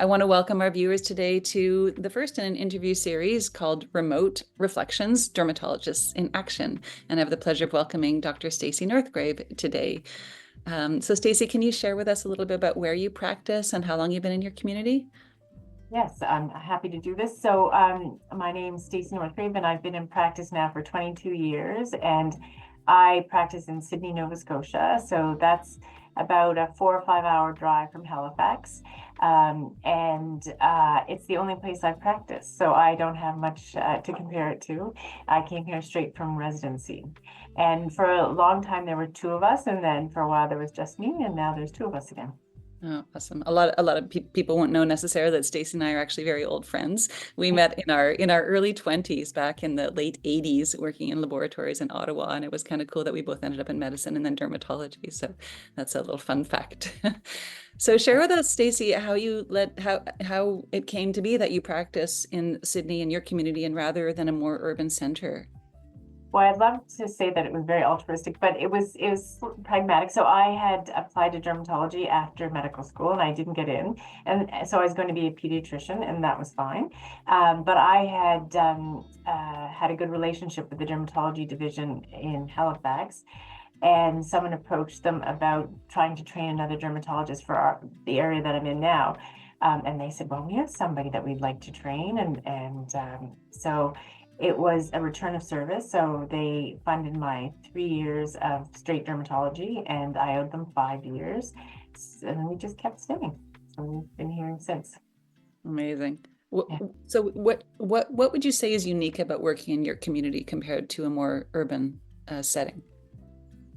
want to welcome our viewers today to the first in an interview series called Remote Reflections, Dermatologists in Action. And I have the pleasure of welcoming Dr. Stacey Northgrave today. So Stacey, can you share with us a little bit about where you practice and how long you've been in your community? Yes, I'm happy to do this. My name's Stacey Northgrave, and I've been in practice now for 22 years, and I practice in Sydney, Nova Scotia. So that's about a 4 or 5 hour drive from Halifax. It's the only place I've practiced, so I don't have much to compare it to. I came here straight from residency. And for a long time, there were two of us, and then for a while, there was just me, and now there's two of us again. Oh, awesome. A lot of people won't know necessarily that Stacey and I are actually very old friends. We met in our early 20s back in the late 80s working in laboratories in Ottawa, and it was kind of cool that we both ended up in medicine and then dermatology. So that's a little fun fact. So share with us, Stacey, how it came to be that you practice in Sydney in your community and rather than a more urban center. Well, I'd love to say that it was very altruistic, but it was pragmatic. So I had applied to dermatology after medical school, and I didn't get in, and so I was going to be a pediatrician, and that was fine. But I had had a good relationship with the dermatology division in Halifax, and someone approached them about trying to train another dermatologist for the area that I'm in now. And they said, well, we have somebody that we'd like to train. So it was a return of service. So they funded my 3 years of straight dermatology, and I owed them 5 years. And we just kept staying. So we've been here since. Amazing. Yeah. So what would you say is unique about working in your community compared to a more urban setting?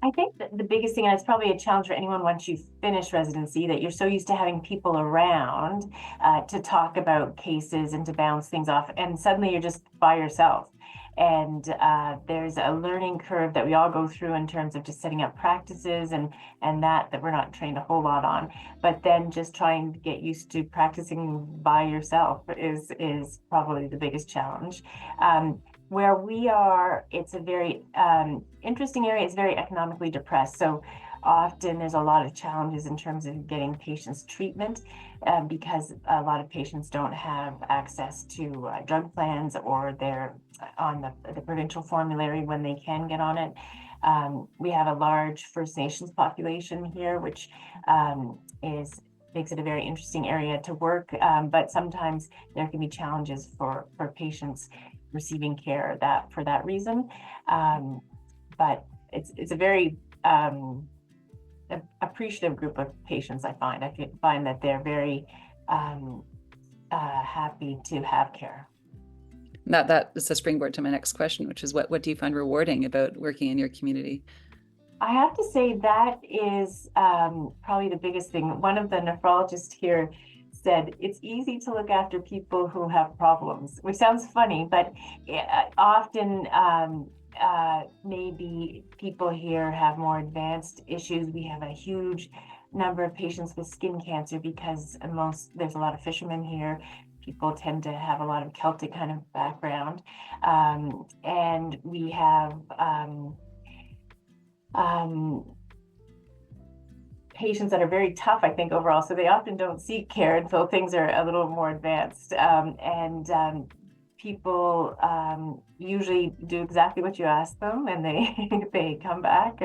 I think that the biggest thing, and it's probably a challenge for anyone once you finish residency, that you're so used to having people around to talk about cases and to bounce things off, and suddenly you're just by yourself. And there's a learning curve that we all go through in terms of just setting up practices and that we're not trained a whole lot on. But then just trying to get used to practicing by yourself is probably the biggest challenge. Where we are, it's a very interesting area. It's very economically depressed. So often there's a lot of challenges in terms of getting patients treatment because a lot of patients don't have access to drug plans, or they're on the provincial formulary when they can get on it. We have a large First Nations population here, which makes it a very interesting area to work. But sometimes there can be challenges for patients receiving care for that reason. But it's a very appreciative group of patients. I find that they're very happy to have care. That is a springboard to my next question, which is what do you find rewarding about working in your community? I have to say that is probably the biggest thing. One of the nephrologists here said it's easy to look after people who have problems, which sounds funny, but often maybe people here have more advanced issues. We have a huge number of patients with skin cancer because there's a lot of fishermen here. People tend to have a lot of Celtic kind of background, and we have patients that are very tough, I think, overall. So they often don't seek care until things are a little more advanced. People usually do exactly what you ask them, and they come back.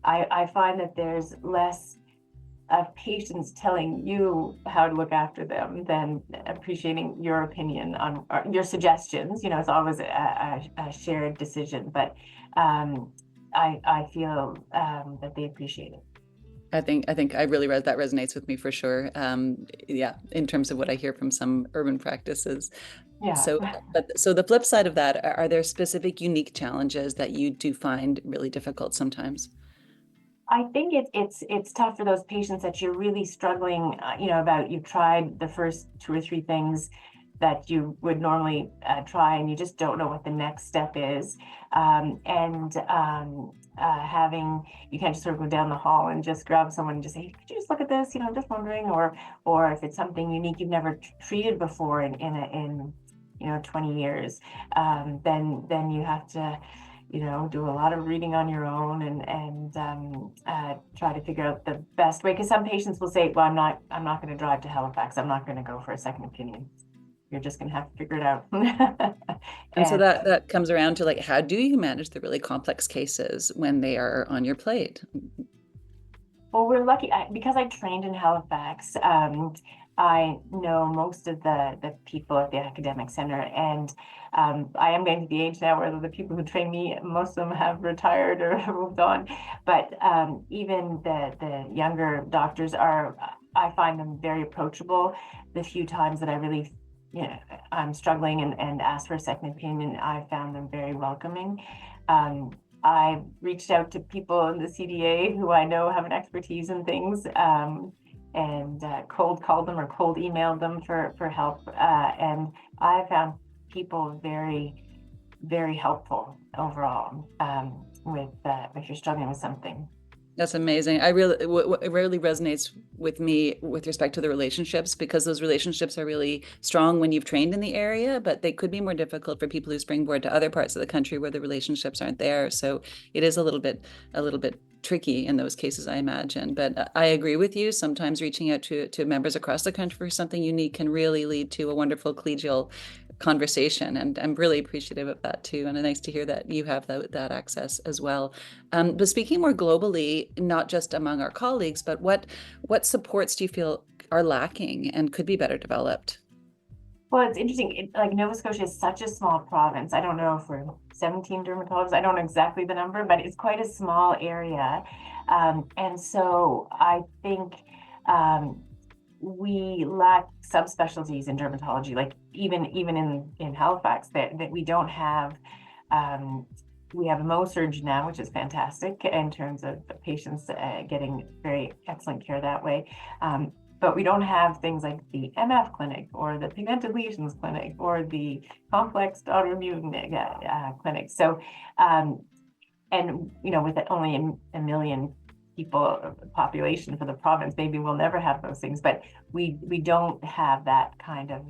I find that there's less of patients telling you how to look after them than appreciating your opinion on your suggestions. It's always a shared decision, but I feel that they appreciate it. I think I really read that resonates with me for sure. Yeah, in terms of what I hear from some urban practices. Yeah. So the flip side of that, are there specific unique challenges that you do find really difficult sometimes? I think it's tough for those patients that you're really struggling, about you've tried the first two or three things that you would normally try, and you just don't know what the next step is. You can't just sort of go down the hall and just grab someone and just say, hey, could you just look at this? I'm just wondering, or if it's something unique you've never treated before in 20 years, then you have to do a lot of reading on your own and try to figure out the best way. Because some patients will say, well, I'm not going to drive to Halifax. I'm not going to go for a second opinion. You're just going to have to figure it out. And so And that comes around to like, how do you manage the really complex cases when they are on your plate? well, we're lucky because I trained in Halifax. I know most of the people at the academic center, and I am getting to the age now where the people who train me, most of them have retired or have moved on. But even the younger doctors I find them very approachable. The few times that I really, I'm struggling and ask for a second opinion, I found them very welcoming. I reached out to people in the CDA who I know have an expertise in things, and cold called them or cold emailed them for help. And I found people very, very helpful overall, with if you're struggling with something. That's amazing. I really, it really resonates with me with respect to the relationships, because those relationships are really strong when you've trained in the area, but they could be more difficult for people who springboard to other parts of the country where the relationships aren't there. So it is a little bit tricky in those cases, I imagine. But I agree with you. Sometimes reaching out to members across the country for something unique can really lead to a wonderful collegial conversation. And I'm really appreciative of that too. And it's nice to hear that you have that access as well. But speaking more globally, not just among our colleagues, but what supports do you feel are lacking and could be better developed? Well, it's interesting. Like Nova Scotia is such a small province. I don't know if we're 17 dermatologists. I don't know exactly the number, but it's quite a small area. And so I think we lack subspecialties in dermatology, like even in Halifax, that we don't have. We have a Mohs surgeon now, which is fantastic in terms of patients getting very excellent care that way. But we don't have things like the MF clinic or the pigmented lesions clinic or the complex autoimmune clinic. So, and with only a million people population for the province, maybe we'll never have those things. But we don't have that kind of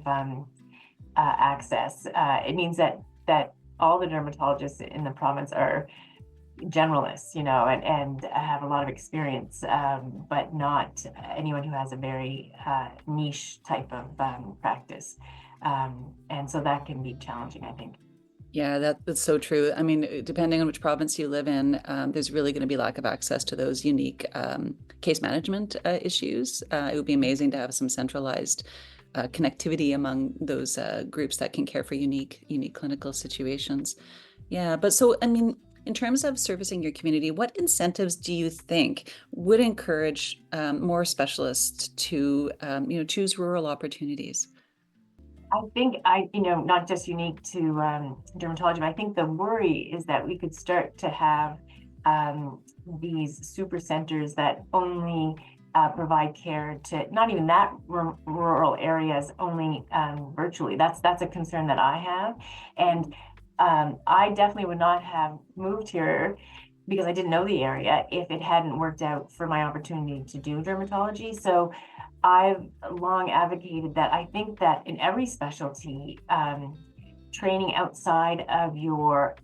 access. It means that all the dermatologists in the province are generalists, and have a lot of experience, but not anyone who has a very niche type of practice. And so that can be challenging, I think. Yeah, that's so true. I mean, depending on which province you live in, there's really going to be lack of access to those unique case management issues. It would be amazing to have some centralized connectivity among those groups that can care for unique clinical situations. Yeah, but so, I mean, in terms of servicing your community, what incentives do you think would encourage more specialists to, choose rural opportunities? I think not just unique to dermatology, but I think the worry is that we could start to have these super centers that only provide care to not even that rural areas, only virtually. That's a concern that I have. And I definitely would not have moved here because I didn't know the area if it hadn't worked out for my opportunity to do dermatology. So I've long advocated that. I think that in every specialty, training outside of your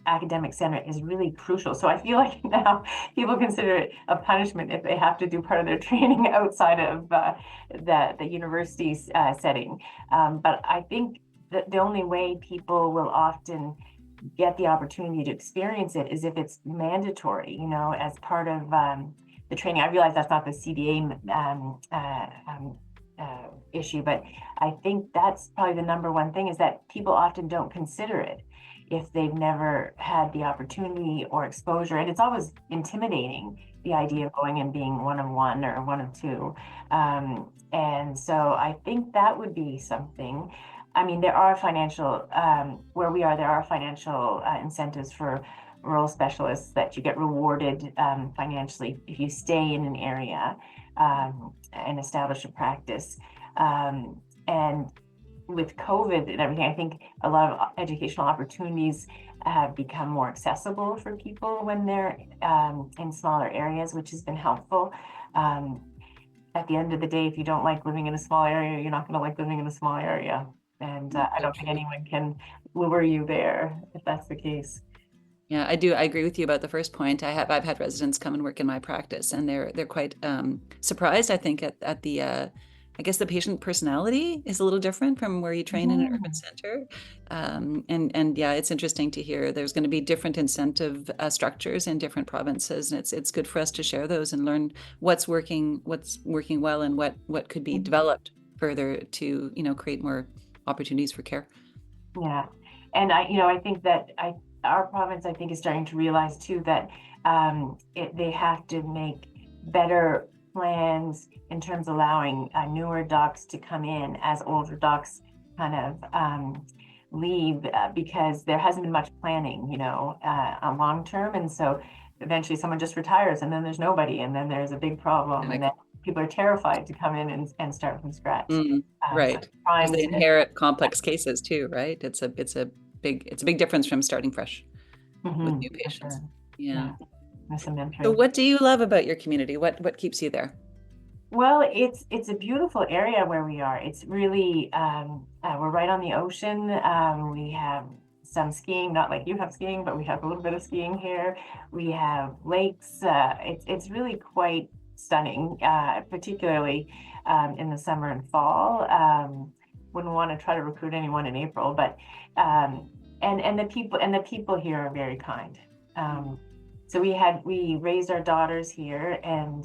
academic center is really crucial. So I feel like now people consider it a punishment if they have to do part of their training outside of the university setting. But I think that the only way people will often get the opportunity to experience it is if it's mandatory, as part of the training. I realize that's not the CDA issue, but I think that's probably the number one thing, is that people often don't consider it if they've never had the opportunity or exposure. And it's always intimidating, the idea of going and being one of one or one of two. And so I think that would be something. I mean, there are financial, where we are, there are financial incentives for rural specialists that you get rewarded financially if you stay in an area and establish a practice. And with COVID and everything, I think a lot of educational opportunities have become more accessible for people when they're in smaller areas, which has been helpful. At the end of the day, if you don't like living in a small area, you're not going to like living in a small area. And I So don't think true. anyone can lure you there if that's the case. Yeah, I do. I agree with you about the first point. I've had residents come and work in my practice, and they're quite surprised, I think, at the I guess the patient personality is a little different from where you train in an urban Mhm. center. And yeah, it's interesting to hear there's going to be different incentive structures in different provinces, and it's good for us to share those and learn what's working well, and what could be Mhm. developed further to, create more opportunities for care. Yeah. And I think that our province, I think, is starting to realize too that they have to make better plans in terms of allowing newer docs to come in as older docs kind of leave because there hasn't been much planning, on long term. And so eventually someone just retires and then there's nobody and then there's a big problem and then people are terrified to come in and start from scratch. So Right. Because trying they to, inherit complex cases too, right? It's a big difference from starting fresh with new for patients. sure. Yeah. Yeah. There's some So mentoring. what do you love about your community? What keeps you there? Well, it's a beautiful area where we are. It's really we're right on the ocean. We have some skiing, not like you have skiing, but we have a little bit of skiing here. We have lakes. It's really quite stunning, particularly in the summer and fall. Wouldn't want to try to recruit anyone in April, but and the people here are very kind. Um, so we raised our daughters here, and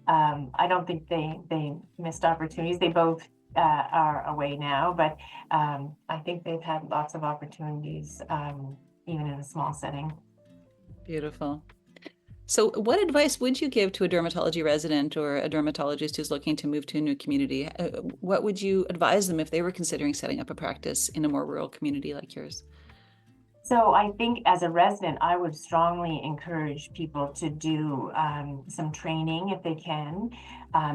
I don't think they missed opportunities. They both are away now, but I think they've had lots of opportunities, even in a small setting. Beautiful. So what advice would you give to a dermatology resident or a dermatologist who's looking to move to a new community? What would you advise them if they were considering setting up a practice in a more rural community like yours? So I think as a resident, I would strongly encourage people to do some training if they can,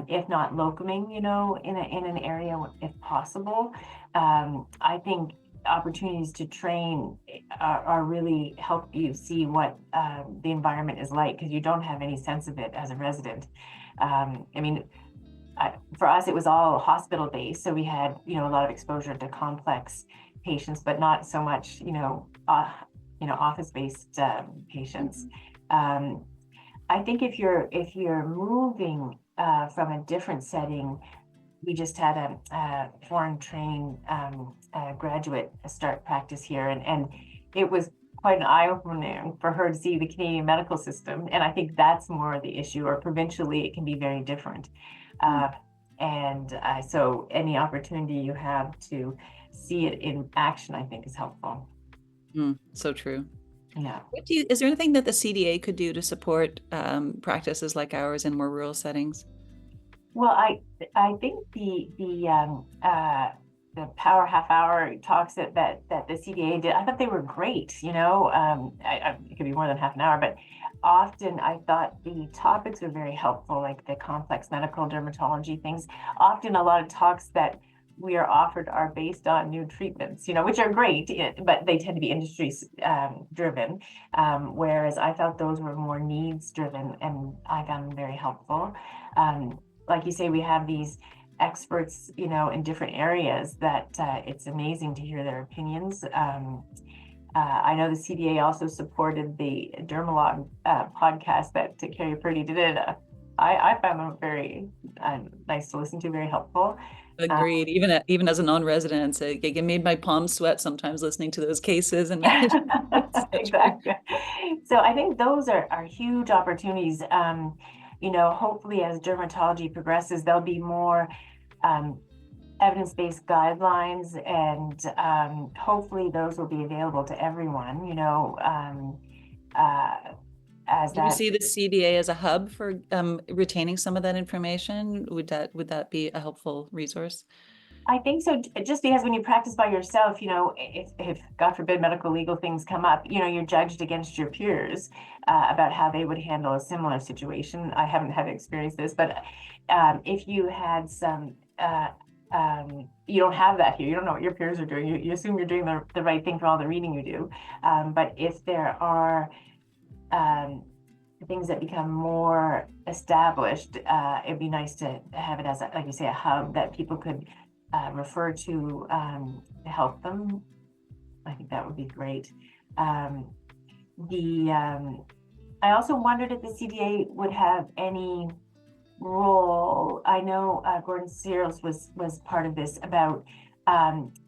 if not locuming, in an area if possible. I think opportunities to train are really help you see what the environment is like because you don't have any sense of it as a resident. I mean, for us, it was all hospital based. So we had, a lot of exposure to complex patients, but not so much, office based patients. Um, I think if you're moving from a different setting, we just had a foreign trained graduate start practice here, and it was quite an eye opener for her to see the Canadian medical system. And I think that's more the issue, or provincially, it can be very different. Mm, Uh, and so any opportunity you have to see it in action, I think is helpful. so true. Yeah. Is there anything that the CDA could do to support practices like ours in more rural settings? Well, I think the power half hour talks that the CDA did, I thought they were great. It could be more than half an hour, but often I thought the topics were very helpful, like the complex medical dermatology things. Often a lot of talks that we are offered are based on new treatments, which are great, but they tend to be industry driven. Whereas I felt those were more needs driven, and I found them very helpful. Um, like you say, we have these experts, in different areas that it's amazing to hear their opinions. I know the CDA also supported the Dermalog podcast that Carrie Purdy did. I found them very nice to listen to, very helpful. Uh, Agreed. Even as a non-resident, it made my palms sweat sometimes listening to those cases and it's so true. exactly. So I think those are huge opportunities. Hopefully as dermatology progresses, there'll be more um, evidence-based guidelines, and hopefully those will be available to everyone, uh, as Do you that. see the CDA as a hub for retaining some of that information? Would that be a helpful resource? I think so, just because when you practice by yourself, if God forbid medical legal things come up, you're judged against your peers about how they would handle a similar situation. I haven't had to experience this, but if you had some, you don't have that here. You don't know what your peers are doing. You assume you're doing the right thing for all the reading you do. But if there are um, things that become more established, it'd be nice to have it as, like you say, a hub that people could refer to help them, I think that would be great. Um, the I also wondered if the CDA would have any role. I know Gordon Searles was part of this about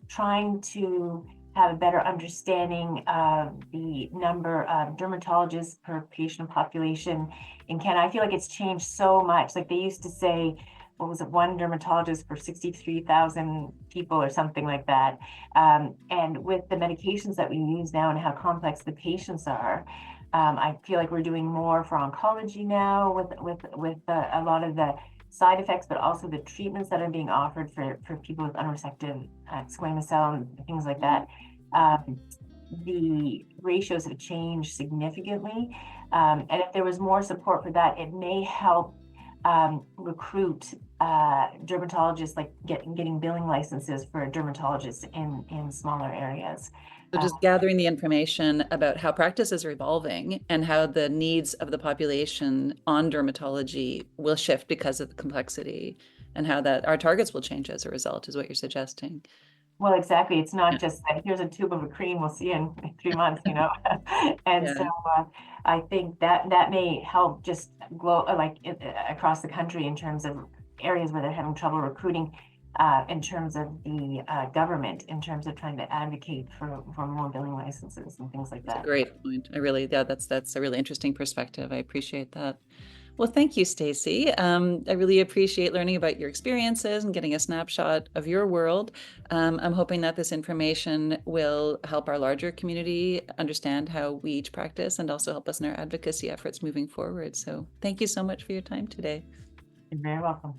trying to have a better understanding of the number of dermatologists per patient population in Canada. I feel like it's changed so much. Like they used to say, what was it, one dermatologist for 63,000 people or something like that. And with the medications that we use now and how complex the patients are, I feel like we're doing more for oncology now with a lot of the side effects, but also the treatments that are being offered for people with unresected squamous cell and things like that. The ratios have changed significantly. And if there was more support for that, it may help recruit dermatologists, like getting billing licenses for dermatologists in smaller areas. So just gathering the information about how practices are evolving and how the needs of the population on dermatology will shift because of the complexity, and how that our targets will change as a result is what you're suggesting. Well, exactly. It's not Yeah. just that here's a tube of a cream, we'll see you in 3 months, you know? And so Yeah. I think that may help just glow like across the country in terms of areas where they're having trouble recruiting, in terms of the government, in terms of trying to advocate for more billing licenses and things like That's a that. great point. Yeah, that's a really interesting perspective. I appreciate that. Well, thank you, Stacey. I really appreciate learning about your experiences and getting a snapshot of your world. I'm hoping that this information will help our larger community understand how we each practice and also help us in our advocacy efforts moving forward. So thank you so much for your time today. You're very welcome.